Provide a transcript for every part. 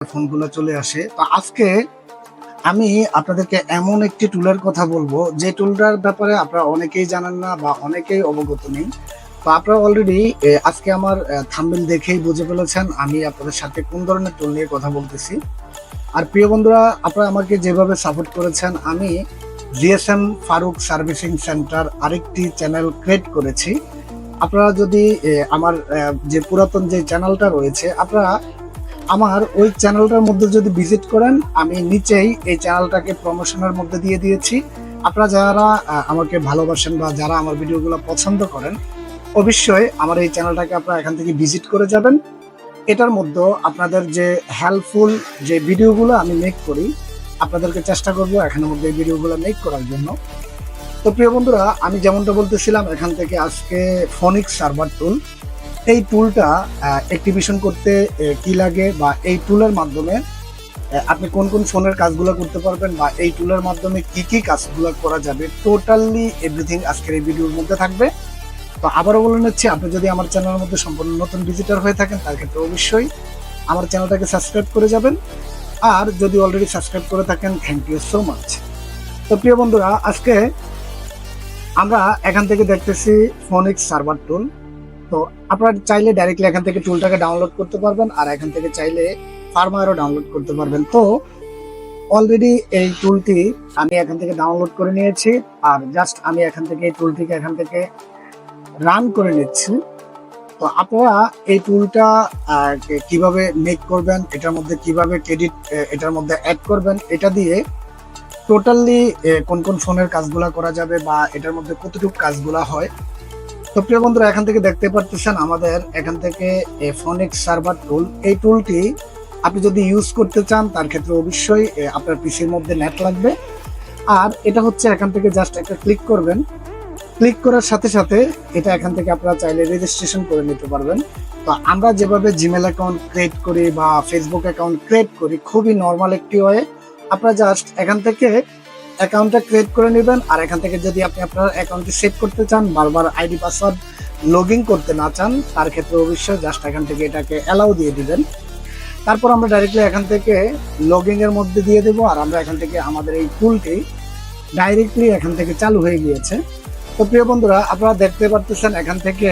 ফোনগুলো চলে আসে। তো আজকে আমি আপনাদেরকে এমন একটি টুলের কথা বলবো যে টুলটার ব্যাপারে আপনারা অনেকেই জানেন না বা অনেকেই অবগত নেই। তো আপনারা অলরেডি আজকে আমার থাম্বনেল দেখেই বুঝে ফেলেছেন আমি আপনাদের সাথে কোন ধরনের টুল নিয়ে কথা বলতেছি। আর প্রিয় বন্ধুরা, আপনারা আমাকে যেভাবে সাপোর্ট করেছেন, আমি জিএসএম ফারুক সার্ভিসিং সেন্টার আরেকটি চ্যানেল ক্রিয়েট করেছি। আপনারা যদি আমার যে পুরাতন যে চ্যানেলটা রয়েছে, আপনারা আমার ওই চ্যানেলটার মধ্যে যদি ভিজিট করেন, আমি নিচেই এই চ্যানেলটাকে প্রমোশনের মধ্যে দিয়ে দিয়েছি। আপনারা যারা আমাকে ভালোবাসেন বা যারা আমার ভিডিওগুলো পছন্দ করেন, অবশ্যই আমার এই চ্যানেলটাকে আপনারা এখান থেকে ভিজিট করে যাবেন। এটার মধ্যে আপনাদের যে হেল্পফুল যে ভিডিওগুলো আমি মেক করি, আপনাদেরকে চেষ্টা করব এখানের মধ্যে এই ভিডিওগুলো মেক করার জন্য। তো প্রিয় বন্ধুরা, আমি যেমনটা বলতেছিলাম, এখান থেকে আজকে ফোনিক্স সার্ভার টুল, এই টুলটা অ্যাক্টিভেশন করতে কি লাগে বা এই টুলের মাধ্যমে আপনি কোন কোন ফোনের কাজগুলো করতে পারবেন বা এই টুলের মাধ্যমে কি কি কাজগুলো করা যাবে, টোটালি এভরিথিং আজকের এই ভিডিওর মধ্যে থাকবে। তো আবারও বলে নিচ্ছি, আপনি যদি আমার চ্যানেলের মধ্যে সম্পূর্ণ নতুন ভিজিটর হয়ে থাকেন, তার ক্ষেত্রে অবশ্যই আমার চ্যানেলটাকে সাবস্ক্রাইব করে যাবেন। আর যদি অলরেডি সাবস্ক্রাইব করে থাকেন, থ্যাংক ইউ সো মাচ। তো প্রিয় বন্ধুরা, আজকে আমরা এখান থেকে দেখতেছি ফোনিক্স সার্ভার টুল। তো আপনারা চাইলে ডাইরেক্টলি এখান থেকে টুলটাকে ডাউনলোড করতে পারবেন, আর এখান থেকে চাইলে ফার্মওয়্যারও ডাউনলোড করতে পারবেন। তো অলরেডি এই টুলটি আমি এখান থেকে ডাউনলোড করে নিয়েছি, আর জাস্ট আমি এখান থেকে এই টুলটিকে এখান থেকে রান করে নিচ্ছি। তো আপনারা এই টুলটা কিভাবে মেক করবেন, এটার মধ্যে কিভাবে ক্রেডিট এটার মধ্যে অ্যাড করবেন, এটা দিয়ে টোটালি কোন কোন ফোনের কাজগুলা করা যাবে বা এটার মধ্যে কতটুকু কাজগুলা হয়। তো প্রিয় বন্ধুরা, এখান থেকে দেখতে পাচ্ছেন আমাদের এখান থেকে ফোনিক্স সার্ভার টুল। এই টুলটি আপনি যদি ইউজ করতে চান, তার ক্ষেত্রে অবশ্যই আপনার পিসির মধ্যে নেট লাগবে। আর এটা হচ্ছে এখান থেকে জাস্ট একটা ক্লিক করবেন, ক্লিক করার সাথে সাথে এটা এখান থেকে আপনারা চাইলে রেজিস্ট্রেশন করে নিতে পারবেন। তো আমরা যেভাবে জিমেল অ্যাকাউন্ট ক্রিয়েট করি বা ফেসবুক অ্যাকাউন্ট ক্রিয়েট করি, খুবই নর্মাল একটি ওয়ে। আপনারা জাস্ট এখান থেকে অ্যাকাউন্টটা ক্রিয়েট করে নেবেন। আর এখান থেকে যদি আপনি আপনার অ্যাকাউন্টটি সেভ করতে চান, বারবার আইডি পাসওয়ার্ড লগ ইন করতে না চান, তার ক্ষেত্রে অবশ্যই জাস্ট এখান থেকে এটাকে অ্যালাউ দিয়ে দিবেন। তারপর আমরা ডাইরেক্টলি এখান থেকে লগ ইন এর মধ্যে দিয়ে দেবো, আর আমরা এখান থেকে আমাদের এই টুলটি ডাইরেক্টলি এখান থেকে চালু হয়ে গিয়েছে। তো প্রিয় বন্ধুরা, আপনারা দেখতে পারতেছেন এখান থেকে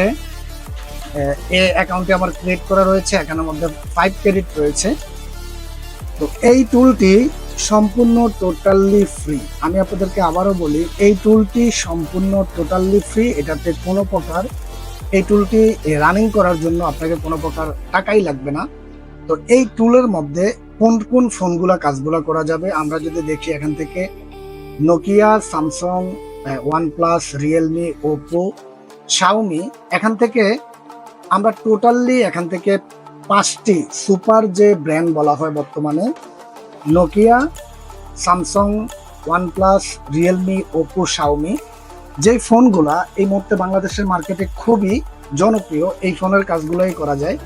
এই অ্যাকাউন্টটি আমার ক্রিয়েট করা রয়েছে, এখানের মধ্যে 5 ক্রেডিট রয়েছে। তো এই টুলটি সম্পূর্ণ টোটালি ফ্রি। আমি আপনাদেরকে আবারও বলি, এই টুলটি সম্পূর্ণ টোটালি ফ্রি। এটাতে কোনো প্রকার, এই টুলটি রানিং করার জন্য আপনাকে কোনো প্রকার টাকাই লাগবে না। তো এই টুলের মধ্যে কোন কোন ফোনগুলা কাজগুলা করা যাবে আমরা যদি দেখি, এখান থেকে Nokia, Samsung, OnePlus, Realme, Oppo, Xiaomi, এখান থেকে আমরা টোটালি এখান থেকে 5টি সুপার যে ব্র্যান্ড বলা হয় বর্তমানে, Nokia, Samsung, OnePlus, Realme, Oppo, Xiaomi, যেই ফোনগুলা এই মুহূর্তে বাংলাদেশের মার্কেটে খুবই জনপ্রিয়, এই ফোনের কাজগুলোই করা যায়।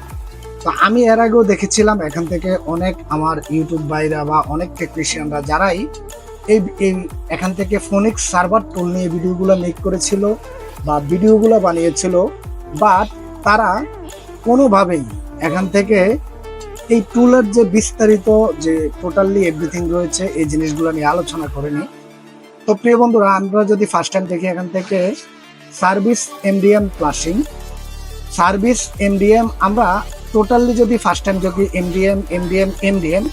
তো আমি এর আগেও দেখেছিলাম এখান থেকে অনেক আমার ইউটিউব ভাইরা বা অনেক টেকনিশিয়ানরা যারাই এই এই এখান থেকে ফোনিক্স সার্ভার টুল নিয়ে ভিডিওগুলো মেক করেছিল বা ভিডিওগুলো বানিয়েছিল, বাট তারা কোনোভাবেই এখান থেকে এই টুলের যে বিস্তারিত যে টোটালি এভরিথিং রয়েছে, এই জিনিসগুলো নিয়ে আলোচনা করেনি। তো প্রিয় বন্ধুরা, আমরা যদি ফার্স্ট টাইম দেখি, এখান থেকে service MDM flashing, service MDM, আমরা টোটালি যদি ফার্স্ট টাইম যদি এমডিএম এমডিএম এমডিএম,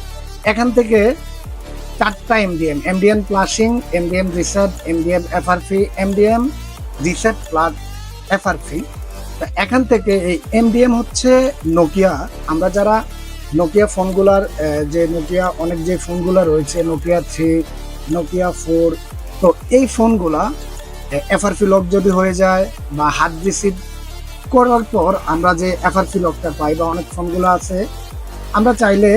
এখান থেকে 4টা MDM, MDM flashing, MDM reset, MDM FRP, MDM reset plus FRP. এখান থেকে এই এমডিএম হচ্ছে নোকিয়া, আমরা যারা নোকিয়া ফোনগুলার যে নোকিয়া অনেক যে ফোনগুলো রয়েছে, নোকিয়া 3, নোকিয়া 4, তো এই ফোনগুলা এফআরপি লক যদি হয়ে যায় বা হার্ড রিসিভ করার পর আমরা যে এফআরপি লকটা পাই, বা অনেক ফোনগুলো আছে আমরা চাইলে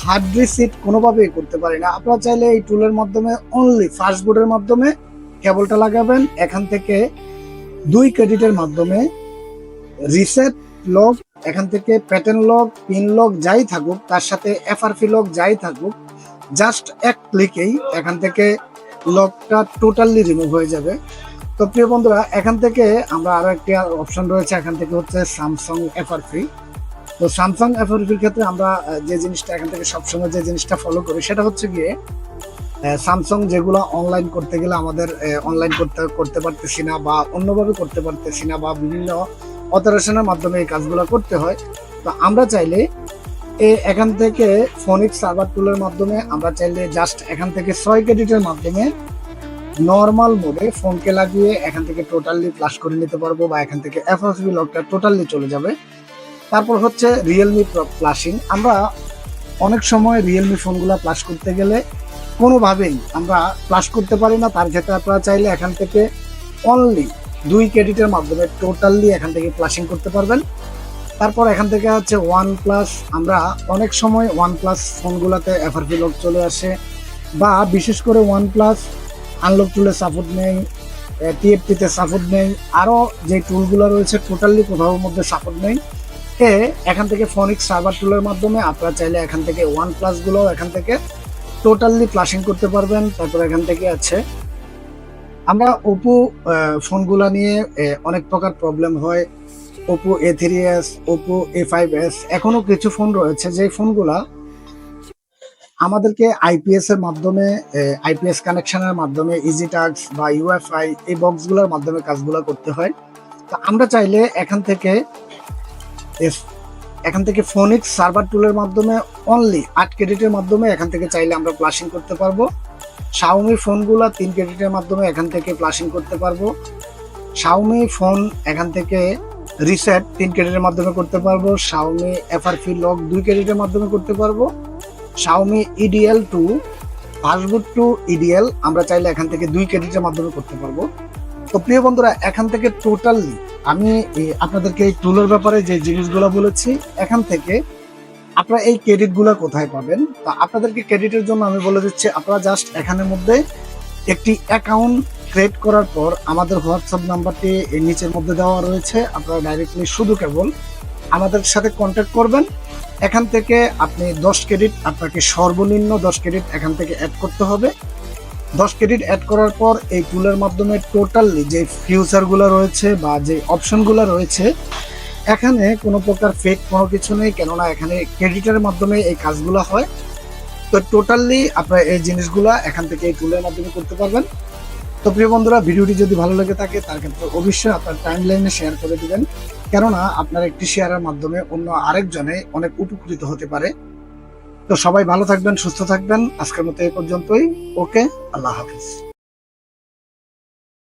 হার্ড রিসিভ কোনোভাবেই করতে পারি না। আপনারা চাইলে এই টুলের মাধ্যমে অনলি ফাস্টবোর্ডের মাধ্যমে কেবলটা লাগাবেন, এখান থেকে 2 ক্রেডিটের মাধ্যমে রিসেট লক, এখান থেকে প্যাটার্ন লক, পিন লক যাই থাকুক, তার সাথে এফআরপি লক যাই থাকুক, জাস্ট এক ক্লিকেই এখান থেকে লকটা টোটালি রিমুভ হয়ে যাবে। তো প্রিয় বন্ধুরা, এখান থেকে আমরা আরো একটা অপশন রয়েছে, এখান থেকে হচ্ছে স্যামসাং এফআরপি। তো স্যামসাং এফআরপির ক্ষেত্রে আমরা যে জিনিসটা এখান থেকে সবসময় যে জিনিসটা ফলো করি সেটা হচ্ছে গিয়ে স্যামসাং যেগুলো অনলাইন করতে গেলে আমাদের অনলাইন করতে করতে পারতেছি না বা অন্যভাবে করতে পারতেছি না বা বিভিন্ন অপারেশনের মাধ্যমে এই কাজগুলো করতে হয়, তো আমরা চাইলে এখান থেকে ফোনিক্স সার্ভার টুলের মাধ্যমে আমরা চাইলে জাস্ট এখান থেকে 6 ক্রেডিটের মাধ্যমে নর্মাল মোডে ফোনকে লাগিয়ে এখান থেকে টোটালি ফ্লাশ করে নিতে পারবো বা এখান থেকে এফএসবি লকটা টোটালি চলে যাবে। তারপর হচ্ছে রিয়েলমি ফ্লাশিং। আমরা অনেক সময় রিয়েলমি ফোনগুলো ফ্লাশ করতে গেলে কোনোভাবেই আমরা ফ্লাশ করতে পারি না, তার ক্ষেত্রে আপনারা চাইলে এখান থেকে অনলি 2 ক্রেডিটের মাধ্যমে টোটালি এখান থেকে ফ্লাশিং করতে পারবেন। তারপর এখান থেকে হচ্ছে ওয়ান প্লাস। আমরা অনেক সময় ওয়ান প্লাস ফোনগুলোতে এফআরপি লক চলে আসে বা বিশেষ করে ওয়ান প্লাস আনলক টুলের সাপোর্ট নেই, টিএফটিতে সাপোর্ট নেই, আরও যে টুলগুলো রয়েছে টোটালি কোথাও মধ্যে সাপোর্ট নেই। এখান থেকে ফোনিক্স সার্ভার টুলের মাধ্যমে আপনারা চাইলে এখান থেকে ওয়ান প্লাসগুলো এখান থেকে টোটালি ফ্লাশিং করতে পারবেন। তারপর এখান থেকে আছে আমরা ওপো ফোনগুলো নিয়ে অনেক প্রকার প্রবলেম হয়। ওপো A3s, ওপো A5s, এখনো কিছু ফোন রয়েছে যে ফোনগুলা আমাদেরকে আইপিএস এর মাধ্যমে, আইপিএস কানেকশনের মাধ্যমে, ইজি টাক্স বা ইউএফআই এই বক্সগুলোর মাধ্যমে কাজগুলো করতে হয়। তো আমরা চাইলে এখান থেকে ফোনিক্স সার্ভার টুলের মাধ্যমে অনলি 8 ক্রেডিটের মাধ্যমে এখান থেকে চাইলে আমরা ফ্লাশিং করতে পারবো। শাওমি ফোনগুলো 3 ক্রেডিটের মাধ্যমে এখান থেকে ফ্লাশিং করতে পারবো। শাওমি ফোন এখান থেকে রিসেট 3 ক্রেডিটের মাধ্যমে করতে পারবো। শাওমি এফআরপি লক 2 ক্রেডিটের মাধ্যমে করতে পারবো। Xiaomi EDL 2 fastboot to EDL আমরা চাইলে এখান থেকে 2 ক্রেডিটের মাধ্যমে করতে পারবো। তো প্রিয় বন্ধুরা, এখান থেকে টোটালি আমি আপনাদেরকে এই টুলের ব্যাপারে যে জিনিসগুলো বলেছি, এখান থেকে আপনারা এই ক্রেডিটগুলো কোথায় পাবেন, তা আপনাদেরকে ক্রেডিটের জন্য আমি বলে দিচ্ছি, আপনারা জাস্ট এখানের মধ্যে একটি অ্যাকাউন্ট ক্রিয়েট করার পর আমাদের হোয়াটসঅ্যাপ নাম্বারটি এই নিচের মধ্যে দেওয়া রয়েছে, আপনারা ডাইরেক্টলি শুধু কেবল আমাদের সাথে কন্ট্যাক্ট করবেন। এখান থেকে আপনি 10 ক্রেডিট, আপনাকে সর্বনিম্ন 10 ক্রেডিট এখান থেকে অ্যাড করতে হবে। 10 ক্রেডিট অ্যাড করার পর এই টুলের মাধ্যমে টোটালি যে ফিউচারগুলো রয়েছে বা যে অপশনগুলো রয়েছে, এখানে কোনো প্রকার ফেক কোনো কিছু নেই, কেননা এখানে ক্রেডিটের মাধ্যমে এই কাজগুলো হয়। তো টোটালি আপনারা এই জিনিসগুলো এখান থেকে এই টুলের মাধ্যমে করতে পারবেন। তো প্রিয় বন্ধুরা, ভিডিওটি যদি ভালো লেগে থাকে তার ক্ষেত্রে অবশ্যই আপনার টাইম লাইনে শেয়ার করে দিবেন, কেননা আপনার একটি শেয়ারের মাধ্যমে অন্য আরেকজনে অনেক উপকৃত হতে পারে। তো সবাই ভালো থাকবেন, সুস্থ থাকবেন। আজকের মতো এই পর্যন্তই। ওকে, আল্লাহ হাফিজ।